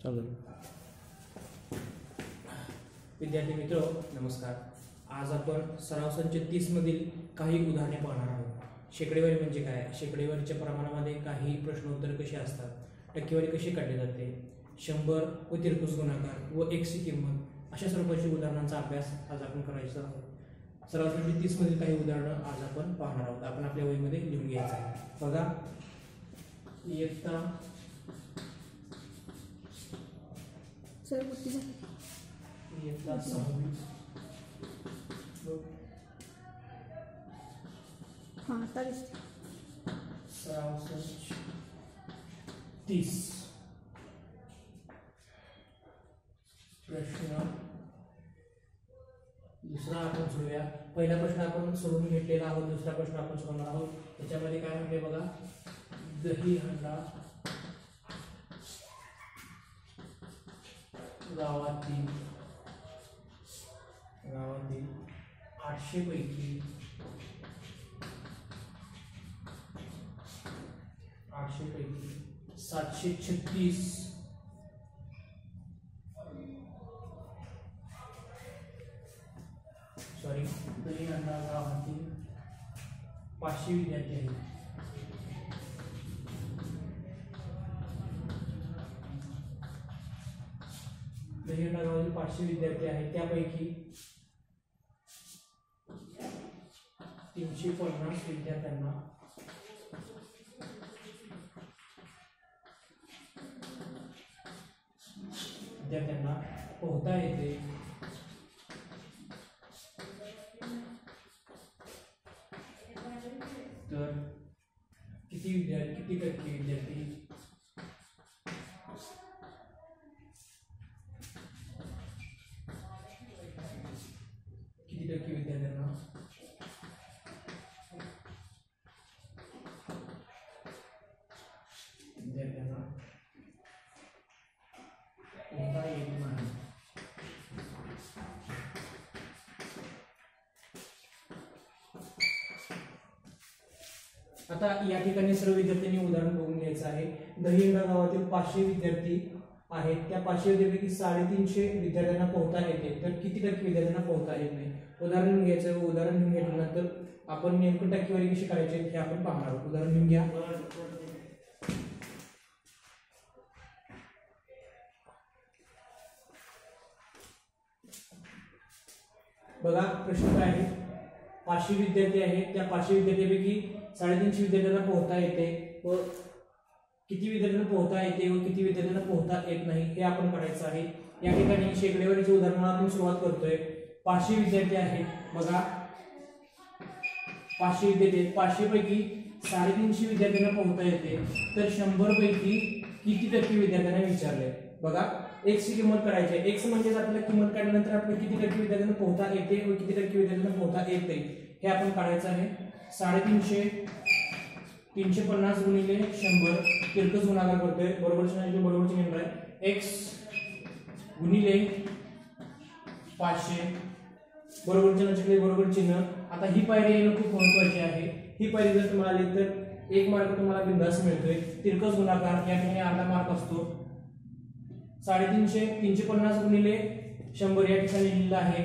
चालेल. विद्यार्थी मित्र नमस्कार. आज आपण सराव संच 30 मधील काही उदाहरणे पाहणार आहोत. शेकडेवारी म्हणजे काय, शेकडेवारीच्या प्रमाणामध्ये काही प्रश्नोत्तर कसे असतात, टक्केवारी कशी काढली जाते, 100 व तिरकस गुणाकार व x ची किंमत, अशा स्वरूपाच्या उदाहरणांचा अभ्यास आज आपण करायचा आहोत. सराव संच 30 मधील काही उदाहरणं आज आपण पाहणार आहोत. आपण आपल्या वहीमध्ये लिहून घ्यायचं आहे. बघा, इयत्ता इयत्ता 6वी सराव संच 30 प्रश्न दुसरा आपण सोडूया. पहिला प्रश्न आपण सोडून घेतलेला आहोत, दुसरा प्रश्न आपण सोडवणार आहोत. त्याच्यामध्ये काय म्हटले बघा, दहीहंडा गावातील 800 पैकी 736 दहीहंडा गावातील 500 विद्यार्थी आहेत. दहीहंडा गावातील 500 विद्यार्थी आहेत. त्यापैकी 350 विद्यार्थ्यांना पोहता येते. तर किती टक्के विद्यार्थी विद्यार्थ्यांना पोहता येत नाही. आता या ठिकाणी सर्व विद्यार्थ्यांनी उदाहरण बघून घ्यायचं आहे. दहीहंडा गावातील 500 विद्यार्थी आहेत. त्या 500 विद्यार्थी 350 विद्यार्थ्यांना पोहता येते. तर किती टक्के विद्यार्थ्यांना पोहता येत नाही. उदाहरण घ्यायचं. उदाहरण घेऊन घेतल्यानंतर आपण नेमकं टक्केवारी कशी करायची हे आपण पाहणार आहोत. उदाहरण घेऊन घ्या. बघा, प्रश्न काय आहे. 500 विद्यार्थी आहेत. त्या 500 विद्यार्थ्यांपैकी 350 विद्यार्थ्यांना पोहता येते व किती विद्यार्थ्यांना पोहता येते व किती विद्यार्थ्यांना पोहता येत नाही हे आपण करायचं आहे. या ठिकाणी शेकडेवारीच्या उदाहरणाला आपण सुरुवात करतोय. 500 विद्यार्थी आहेत. बघा, 500 विद्यार्थी, 500 पैकी 350 विद्यार्थ्यांना पोहता येते. तर 100 पैकी किती टक्के विद्यार्थ्यांना विचारले. बघा, x ची किंमत काढायची आहे. x म्हणजे आपल्याला किंमत काढल्यानंतर आपल्याला किती टक्के विद्यार्थ्यांना पोहता येते व किती टक्के विद्यार्थ्यांना पोहता येत नाही हे आपण काढायचं आहे. 350 350 गुणिले 100 तिरकस गुणाकार करतोय. बरोबर चिन्ह घेणार आहे. x गुणिले 500 बरोबर चिन्ह बरोबर चिन्ह. आता ही पायरी येणं खूप महत्वाची आहे. ही पायरी जर तुम्हाला आली तर 1 मार्क तुम्हाला बिंदास मिळतोय. तिरकस गुणाकार या ठिकाणी अर्धा मार्क असतो. 350 350 गुणिले 100 या ठिकाणी लिहिलेलं आहे.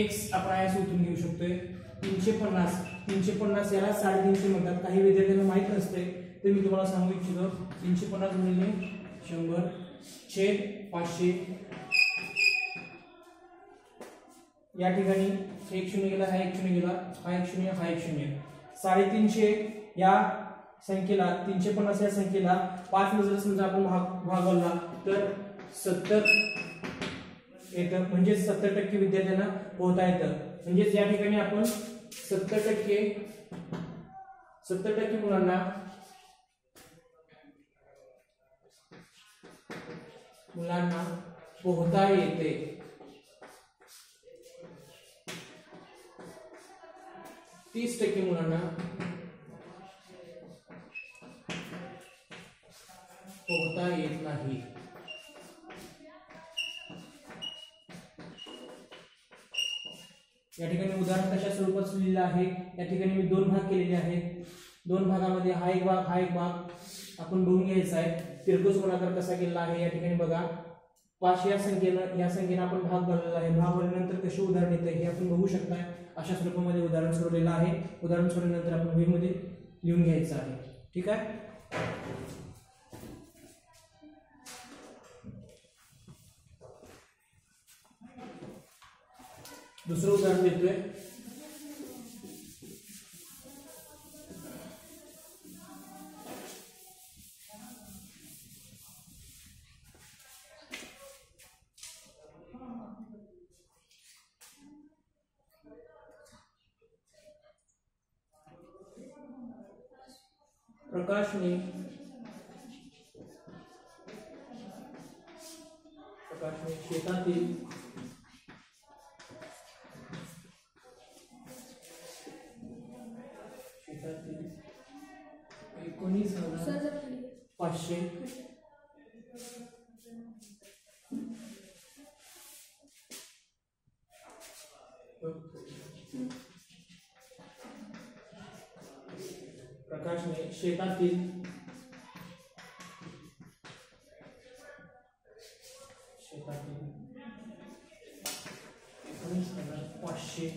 x आपण यास उतरून घेऊ शकतोय. 350 याला 350 म्हणतात. काही विद्यार्थ्यांना माहित नसते ते मी तुम्हाला सांगू इच्छितो. 350 गुणिले 100 छेद 500 या ठिकाणी 1 0 गेला, हा 1 0 गेला, हा 1 0, हा 1 0. 350 या संख्येला 350 या संख्येला 5 ने जर समजा आपण भागवला तर 70 येतं. म्हणजे 70% विद्यार्थ्यांना पोहता येतं. म्हणजे या ठिकाणी आपण 70% मुलांना पोहता येते. 30% मुलांना पोहता येत नाही. या ठिकाणी उदाहरण कशा स्वरूपात लिहिलेलं आहे. या ठिकाणी मी 2 भाग केलेले आहेत. 2 भागामध्ये हा एक भाग आपण बघून घ्यायचा आहे. तिरकस गुणाकार कसा केलेला आहे या ठिकाणी बघा. 5 या संख्येनं आपण भाग बनवलेला आहे. भाग बनवल्यानंतर कसे उदाहरण येते हे आपण बघू शकता. अशा स्वरूपामध्ये उदाहरण सोडवलेलं आहे. उदाहरण सोडल्यानंतर आपण वहीमध्ये लिहून घ्यायचं आहे. ठीक आहे. दुसरं उदाहरण देतोय. प्रकाशने शेतातील 19,500 प्रकाशने शेतातील 19,500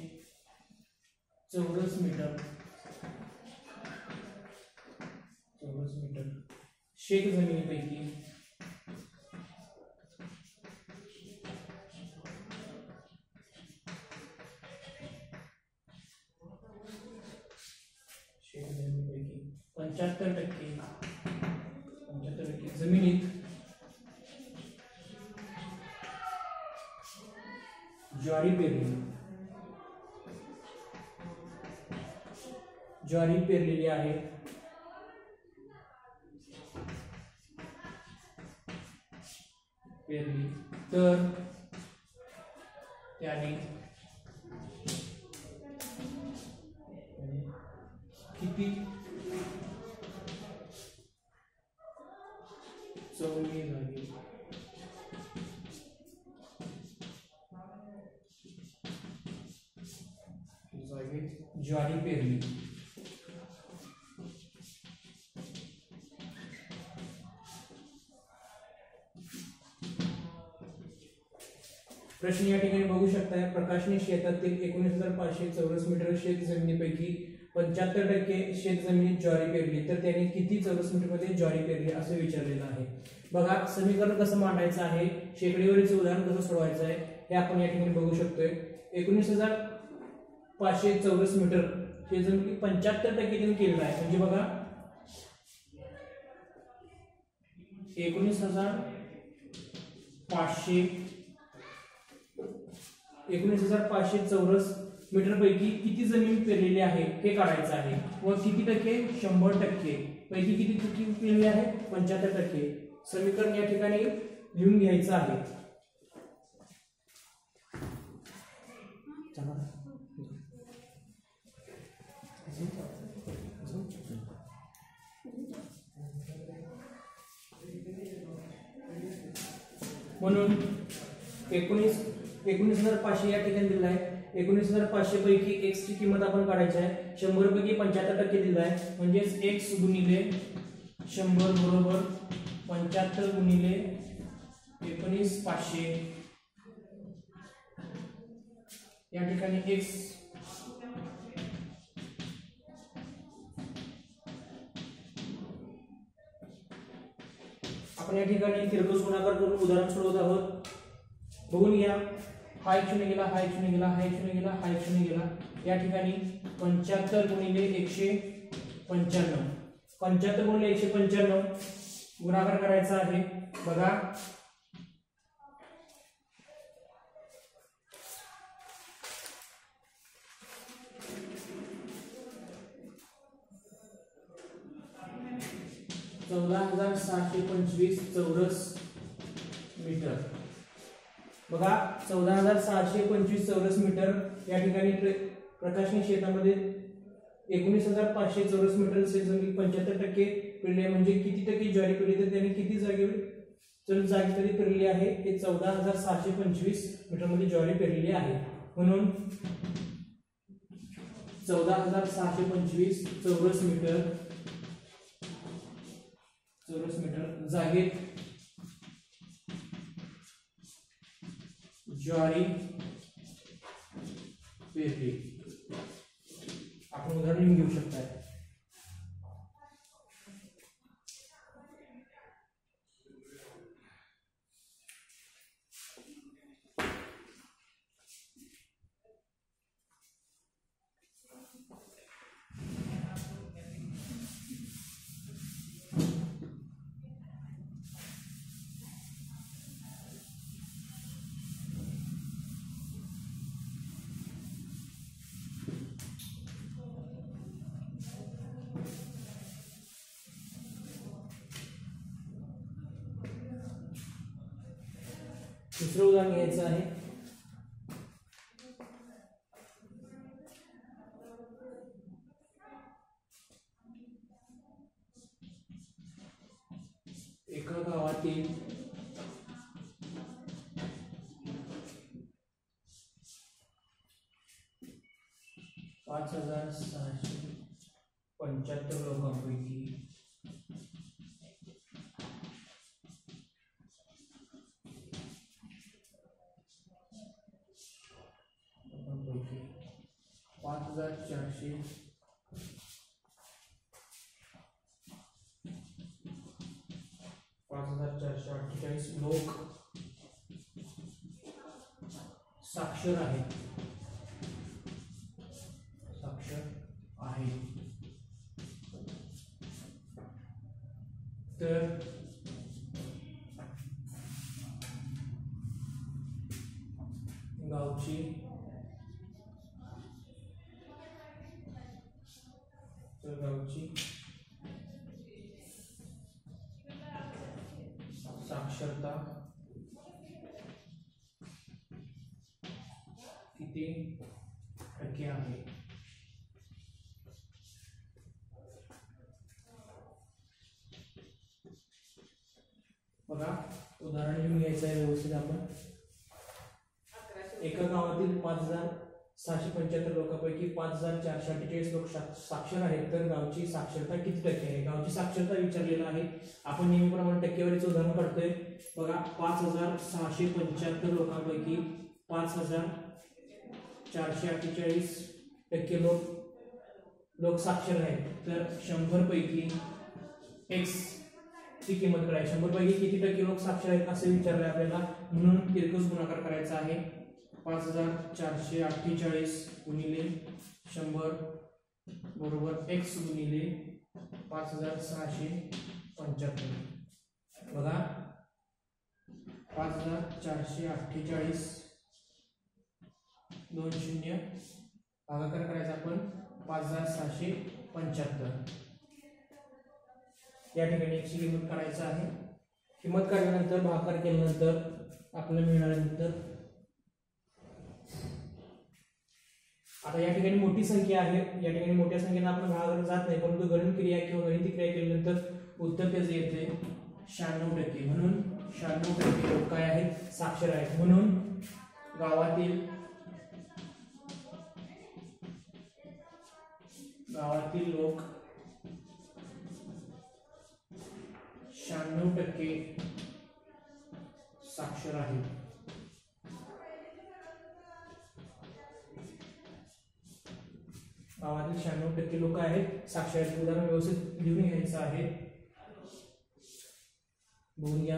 चौरस मीटर शेत जमिनीपैकी शेतजमिनीपैकी 75% जमिनीत ज्वारी पेरलेली आहे. तर त्याने किती चवळी झाली ज्वारी पेरली. प्रश्न या ठिकाणी बघू शकताय. प्रकाशने शेतातील 19,500 चौरस मीटर शेत जमिनीपैकी 75% शेत जमिनीत ज्वारी पेरली. तर त्याने किती चौरस मीटर मध्ये ज्वारी पेरली असे विचारलेलं आहे. बघा समीकरण कसं मांडायचं आहे, शेकडीवरील उदाहरण कसं सोडवायचं आहे हे आपण या ठिकाणी बघू शकतोय. 19,500 चौरस मीटर हे जमिनी 75% त्यांनी केलेलं आहे. म्हणजे बघा 19,500 चौरस मीटर पैकी किती जमीन पेरलेली आहे हे काढायचं आहे. व किती टक्के 100% पैकी किती टक्के पेरलेली आहे 75%. समीकरण या ठिकाणी लिहून घ्यायचं आहे. म्हणून 19,500 या ठिकाणी दिलेला आहे. 19,500 पैकी x ची किंमत आपण काढायची आहे. 100 पैकी 75% दिलेला आहे. म्हणजेच x गुणिले 100 बरोबर 75 गुणिले 19,500 या ठिकाणी x आपण या ठिकाणी तिरकस गुणाकार करून उदाहरण सोडवत आहोत. बघून घ्या. हा एक शून्य गेला, हा एक शून्य गेला, हा एक शून्य गेला, हा एक शून्य गेला. या ठिकाणी 75 गुणिले 195 75 गुणिले 195 गुणाकार करायचा आहे. बघा 14,625 चौरस मीटर. बघा 14,625 चौरस मीटर या ठिकाणी प्रकाशने शेतामध्ये 19,500 चौरस मीटर जमीन 75% पेरली आहे. म्हणजे किती टक्के ज्वारी पेरली तर त्याने किती जागेमध्ये पेरली आहे ते 14,625 मीटर मध्ये ज्वारी पेरलेली आहे. म्हणून 14,625 चौरस मीटर चौरस मीटर जागेत ज्वारी पेरली. आपण उदाहरण घेऊ शकता. दुसरं उदाहरण घ्यायचं आहे. एका गावातील 5,675 लोकांपैकी 5,448 लोक साक्षर आहेत. तर गावची साक्षरता किती टक्के आहे. बघा उदाहरण लिहून घ्यायचं आहे व्यवस्थित. आपण एका गावातील 5,675 लोकांपैकी 5,448 लोक साक्षर आहेत. तर गावची साक्षरता किती टक्के आहे. गावची साक्षरता विचारलेला आहे. आपण नेहमीप्रमाणे टक्केवारीचं उदाहरण काढतोय. बघा 5,675 लोकांपैकी 5,448 लोक साक्षर आहेत. तर 100 पैकी x ची किंमत करायची. 100 पैकी किती टक्के लोक साक्षर आहेत असे विचारले आपल्याला. म्हणून तिरकस गुणाकार करायचा आहे. 5,448 गुणिले 100 बरोबर x गुणिले 5,675. बघा 5,448 20 भागाकार करायचा आपण 5,675. या ठिकाणी x ची किंमत काढायची आहे. किंमत काढल्यानंतर भागाकार केल्यानंतर आपल्याला मिळाल्यानंतर आता या ठिकाणी मोठी संख्या आहे. या ठिकाणी मोठ्या संख्येला आपण भागाकार जात नाही, परंतु गणन क्रिया किंवा गणिती क्रिया केल्यानंतर उत्तर त्याचे येते 96%. म्हणून 96% लोक काय आहेत साक्षर आहेत. म्हणून गावातील लोक 96% साक्षर आहेत. गावातील 96% लोक आहेत साक्षर आहेत. उदाहरण व्यवस्थित लिहून घ्यायचं आहे. बघून घ्या.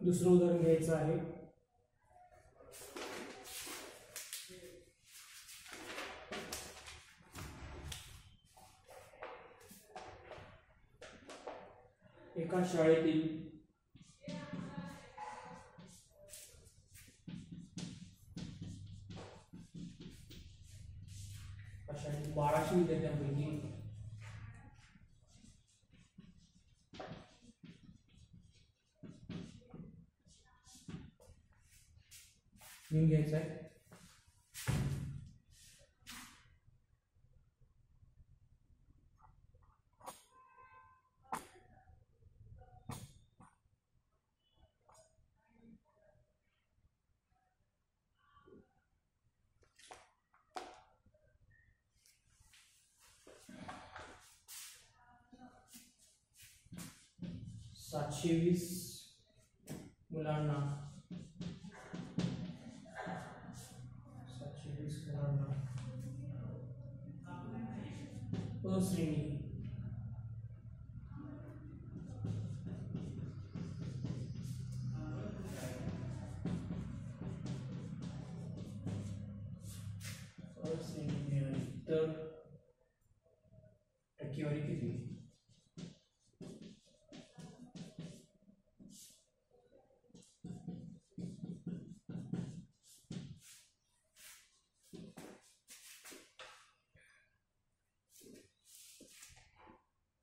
दुसरं उदाहरण घ्यायचं आहे. एका शाळेतील 1200 विद्यार्थ्यांपैकी लिहून घ्यायचं आहे. सातशे 20 मुलांना 720 मुलांना अ श्रेणी मिळाली तर टक्केवारी किती?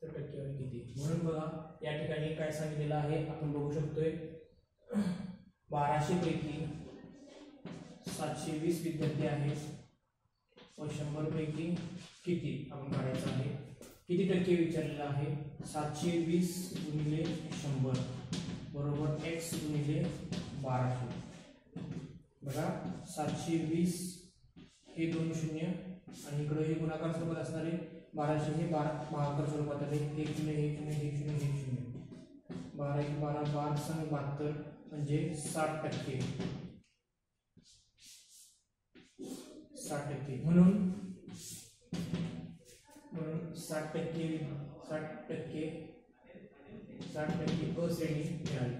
टक्केवारी किती? म्हणून बघा या ठिकाणी काय सांगितलेलं आहे आपण बघू शकतोय. 1200 पैकी 720 विद्यार्थी आहेत व 100 पैकी किती आपण काढायचं आहे. किती टक्के विचारलेलं आहे. 720 गुणिले 100 बरोबर x गुणिले 1200. बघा 720 हे 2 शून्य आणि इकडे हे गुणाकार स्वरूपात असणारे 1200 हे भागाकार स्वरूपात आले. 1 शून्य 1 शून्य 1 शून्य 1 शून्य 12 1 12 12 संग 72 म्हणजे 60%. 60% म्हणून 60% अ श्रेणी मिळाली.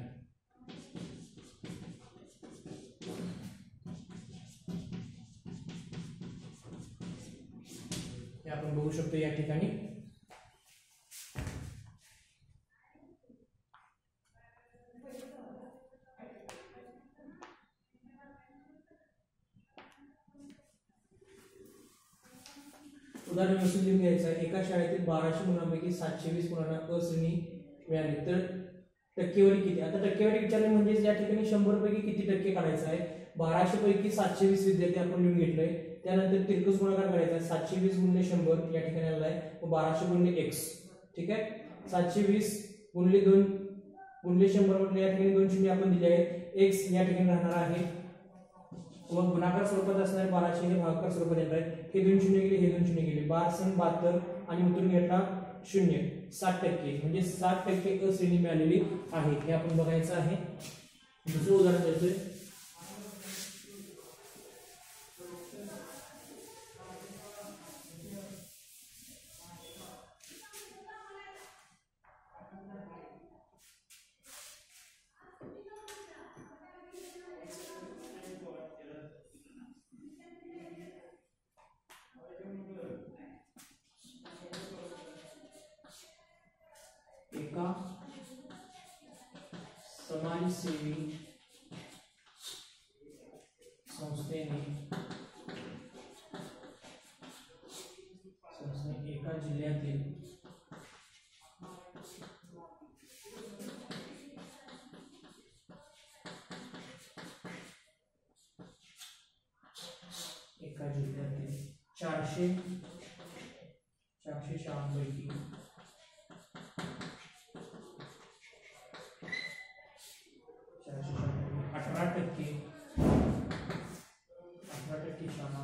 हे आपण बघू शकतो या ठिकाणी. उदाहरण व्यवस्थित लिहून घ्यायचं आहे. एका शाळेतील 1200 मुलांपैकी 720 मुलांना अ श्रेणी मिळाली तर टक्केवारी किती? आता टक्केवारी विचारली म्हणजे या ठिकाणी 100 पैकी किती टक्के काढायचं आहे. 1200 पैकी 720 विद्यार्थी आपण लिहून घेतलंय. त्यानंतर तिरकस गुणाकार करायचा आहे. 720 गुणिले 100 या ठिकाणी आला आहे व 1200 गुणिले x. ठीक आहे. 720 गुणिले 2 गुणिले 100 म्हटले या ठिकाणी 2 शून्य आपण दिले आहेत. x या ठिकाणी राहणार आहे व गुणाकार स्वरूपात असणारे 1200 हे भागाकार स्वरूपात येणार आहे. हे 2 शून्य गेले हे 2 शून्य गेले 12 संग 72 आणि उतरून घेतला 0. 60% म्हणजे 60% अ श्रेणी मिळालेली आहे. हे आपण बघायचं आहे. दुसरं उदाहरण द्यायचंय. एका समाजसेवी संस्थेने एका जिल्ह्यातील एका जिल्ह्यातील 400 शाळांपैकी 18% शाळा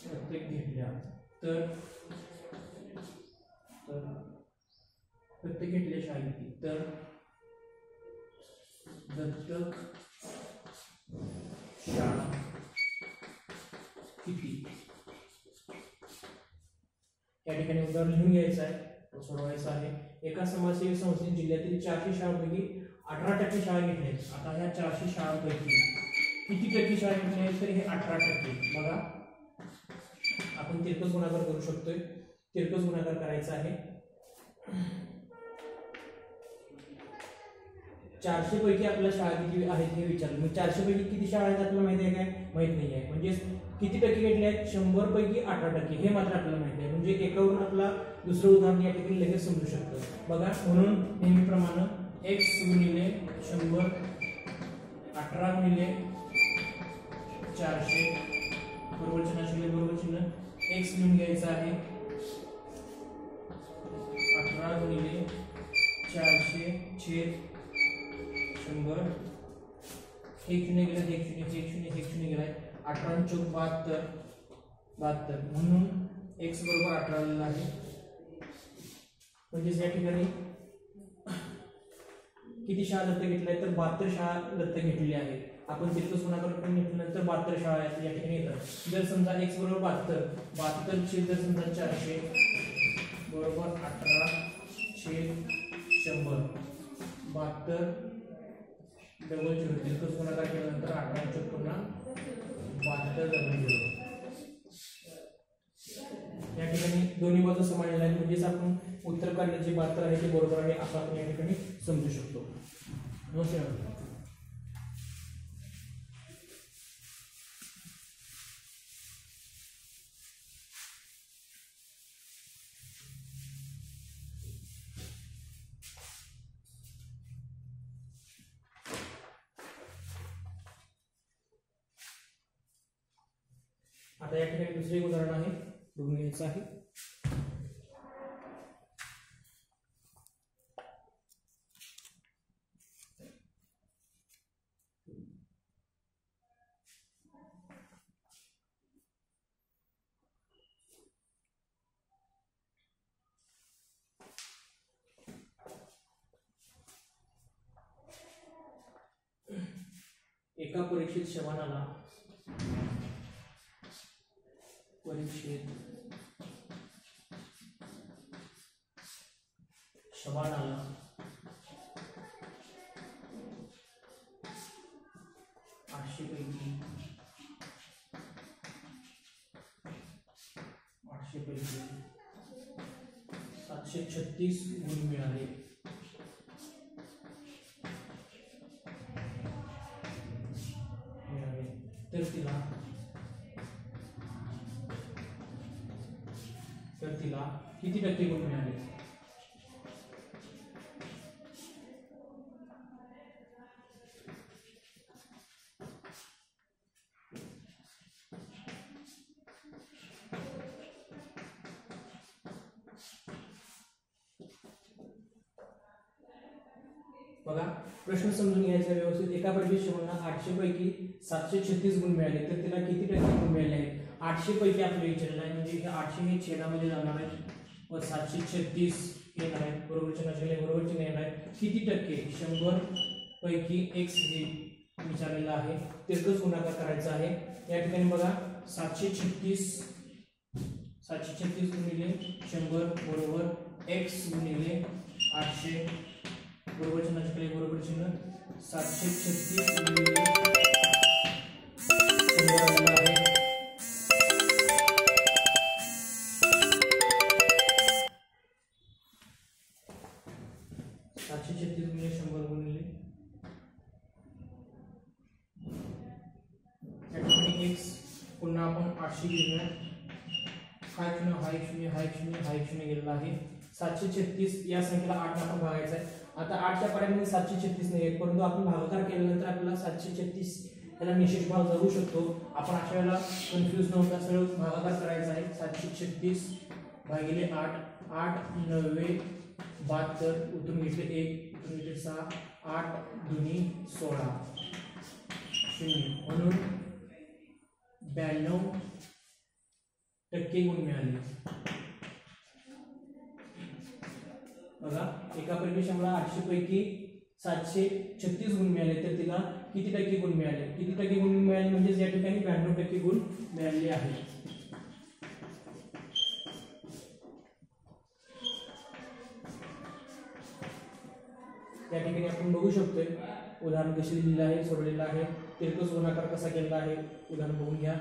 दत्तक घेतल्या तर दत्तक घेतल्या शाळा किती? तर दत्तक शाळा किती या ठिकाणी उदाहरण लिहून घ्यायचं आहे. सोडवायचं आहे. एका समाजसेवी संस्थेने जिल्ह्यातील 400 शाळांपैकी 18% शाळा घेतल्या. आता ह्या 400 शाळांपैकी किती टक्के शाळा घेतल्या तर हे 18%. बघा आपण तिरकस गुणाकार करू शकतोय. तिरकस गुणाकार करायचा आहे. 400 पैकी आपल्या शाळा किती आहेत हे विचारलं. मग 400 पैकी किती शाळा आहेत आपल्याला माहिती आहे काय? माहित नाही आहे. म्हणजे किती टक्के घेतले आहेत? 100 पैकी 18% हे मात्र आपल्याला माहिती आहे. म्हणजे एकावरून आपला दुसरं उदाहरण या ठिकाणी लगेच समजू शकतो बघा. म्हणून नेहमीप्रमाणे x गुणिले 100 18 गुणिले 400 बरोबर चिन्ह असलेले बरोबर चिन्ह x लिहून घ्यायचं आहे. 18 गुणिले 400 छेद 100 एक शून्य गेला, एक शून्य गेलाय. 18 चौक 72 म्हणून x बरोबर 18 लिहिलं आहे. म्हणजे या ठिकाणी किती शाळा दत्तक घेतल्या तर 72 शाळा दत्तक घेतलेली आहे. आपण तिथं गुणाकार करून घेतल्यानंतर 72 शाळा या ठिकाणी येतात. जर समजा x बरोबर 72 छेद जर समजा 400 बरोबर 18 छेद 100 72 डबल 0 तिथं गुणाकार केल्यानंतर 18 चौक पुन्हा 72 डबल 0 या ठिकाणी दोन्ही बाजू समान आहे. म्हणजेच आपण उत्तर काढण्याचे जे 72 आहे ते बरोबर आहे असं आपण या ठिकाणी समजू शकतो. आता या ठिकाणी दुसरे उदाहरण आहे, बघून घ्यायचं आहे. एका परीक्षेत शबानाला शबानाला 800 पैकी 736 गुण मिळाले. तर तिला किती टक्के गुण मिळाले? बघा प्रश्न समजून घ्यायचा व्यवस्थित. एका परीक्षेत शबानाला 800 पैकी 736 गुण मिळाले तर तिला किती टक्के गुण मिळाले आहेत? 800 पैकी आपल्याला विचारलं आहे. म्हणजे 800 हे छेदामध्ये जाणार आहे व 736 येणार आहे. बरोबर चिन्ह असलेले बरोबर चिन्ह येणार आहे. किती टक्के? 100 पैकी x हे विचारलेलं आहे. तिरकस गुणाकार करायचा आहे. या ठिकाणी बघा 736 गुणिले 100 बरोबर x गुणिले 800 बरोबर चिन्ह असलेले बरोबर चिन्ह 736 गुणिले 100 आहे. 736 गुणिले 100 गुणिले x पुन्हा आपण 800 घेऊया. हा एक शून्य गेलेला आहे. 736 या संख्येला 8 आपण भागायचा आहे. आता 8च्या पाड्यामध्ये 736 नाही आहेत, परंतु आपण भागाकार केल्यानंतर आपल्याला 736 याला निशेष भाग जाऊ शकतो. आपण अशा वेळेला कन्फ्यूज न होता सरळ भागाकार करायचा आहे. 736 भागिले 8 8 9 72 उतरून घेतले 1 उतरून घेतले 6 8 दुनी 16 0 म्हणून 92% गुण मिळाले. बघा एका परीक्षेला 800 पैकी 736 गुण मिळाले तर तिला किती टक्के गुण मिळाले? किती टक्के गुण मिळाले म्हणजे या ठिकाणी 92% गुण मिळाले आहेत. या ठिकाणी आपण बघू शकतोय उदाहरण कसे दिलेलं आहे, सोडलेलं आहे. तिरकस गुणाकार कसा केलेला आहे उदाहरण बघून घ्या.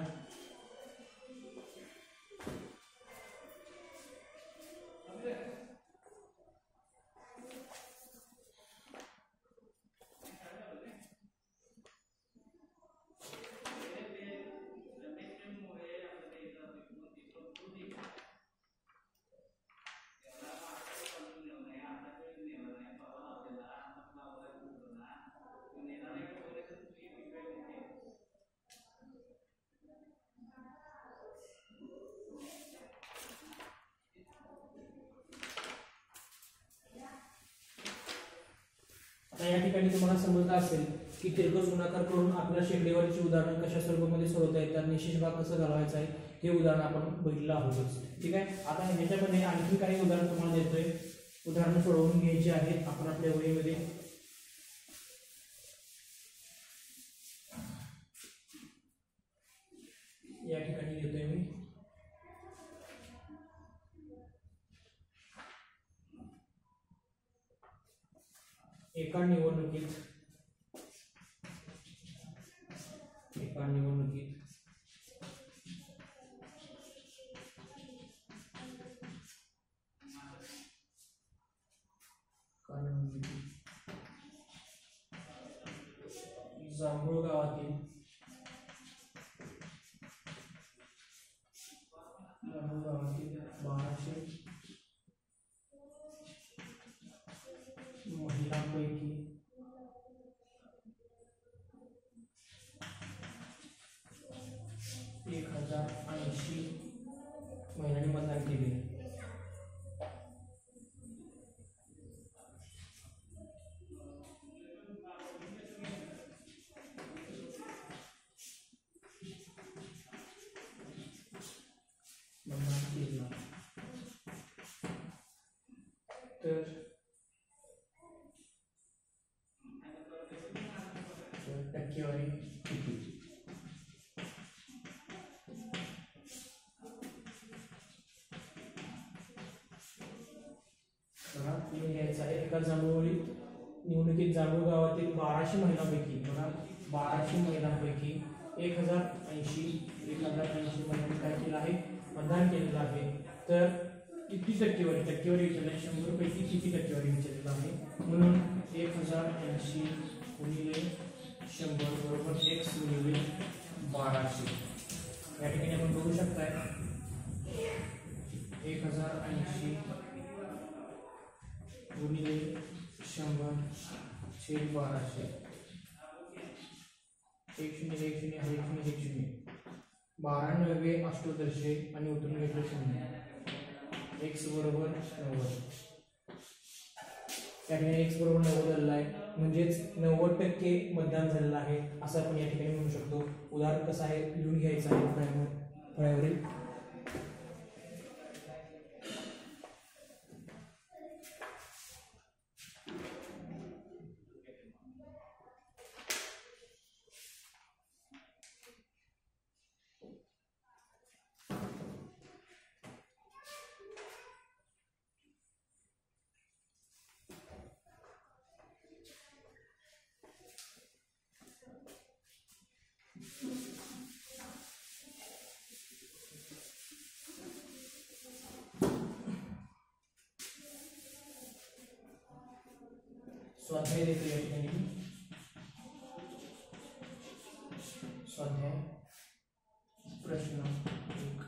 ठिकाणी तुम्हाला समजलं असेल की तिरकस गुणाकार करून आपल्या शेकडेवारीची उदाहरणं कशा स्वरूपामध्ये सोडवता येतात, निशेष भाग कसं घालवायचा आहे हे उदाहरण आपण बघितलं आहोतच. ठीक आहे. आता ह्याच्यामध्ये आणखी काही उदाहरण तुम्हाला देतोय, उदाहरणं सोडवून घ्यायची आहेत आपण आपल्या वहीमध्ये. या ठिकाणी देतोय मी. एका निवडणुकीत जांभूळ गावातील 1200 महिलांपैकी 1080 महिलांनी मतदान केले. तर टक्केवारी किती? घ्यायचं आहे. एका निवडणुकीत जांभूळ गावातील 1200 महिलांपैकी 1200 महिलांपैकी 1080 महिलांनी काय केलं आहे, मतदान केलेलं आहे. तर किती टक्केवारी विचारलं, 100 पैकी किती टक्केवारी विचारलेलं आहे. म्हणून 1080 गुणिले 100 बरोबर x गुणिले 1200. या ठिकाणी आपण बघू शकताय 1080 गुणिले 100/1200. 1010 12 अष्टोदर्शे आणि उतरून घेतलं 0. x बरोबर 90. या ठिकाणी x बरोबर 90 झालेला आहे, म्हणजेच 90% मतदान झालेलं आहे असं आपण या ठिकाणी म्हणू शकतो. उदाहरण कसं आहे लिहून घ्यायचं आहे फळ्यावरील. स्वाध्याय देतो या ठिकाणी. स्वाध्याय प्रश्न 1.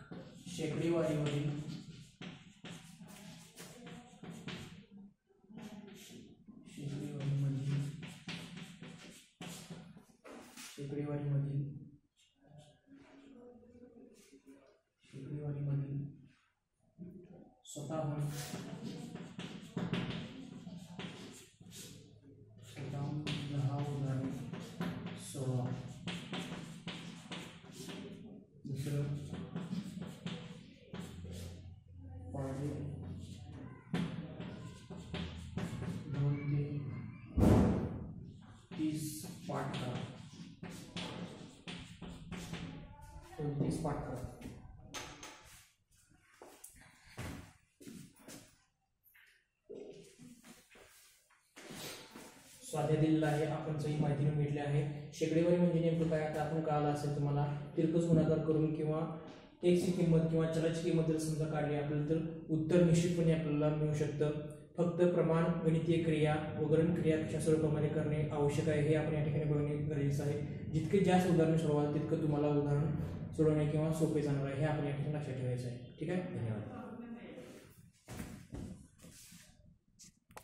शेकडेवारीमधील स्वतःहून पाठ करा. स्वाध्याय दिलेला आहे, आपण सही माहिती घेतली आहे. शेकडेवारी म्हणजे नेमकं काय, आता आपण कळालं असेल तुम्हाला. तिरकस गुणाकार करून किंवा x ची किंमत किंवा चलाची किंमत जर समजा काढली आपल्याला तर उत्तर निश्चितपणे आपल्याला मिळू शकतं. फक्त प्रमाण, गणितीय क्रिया, वगरण क्रिया कशा स्वरूपामध्ये करणे आवश्यक आहे हे आपण या ठिकाणी बघणे गरजेचं आहे. जितके जास्त उदाहरण सोडवाल तितकं तुम्हाला उदाहरण सोडवणे किंवा सोपे जाणार आहे हे आपण या ठिकाणी लक्षात ठेवायचं आहे. ठीक आहे. धन्यवाद.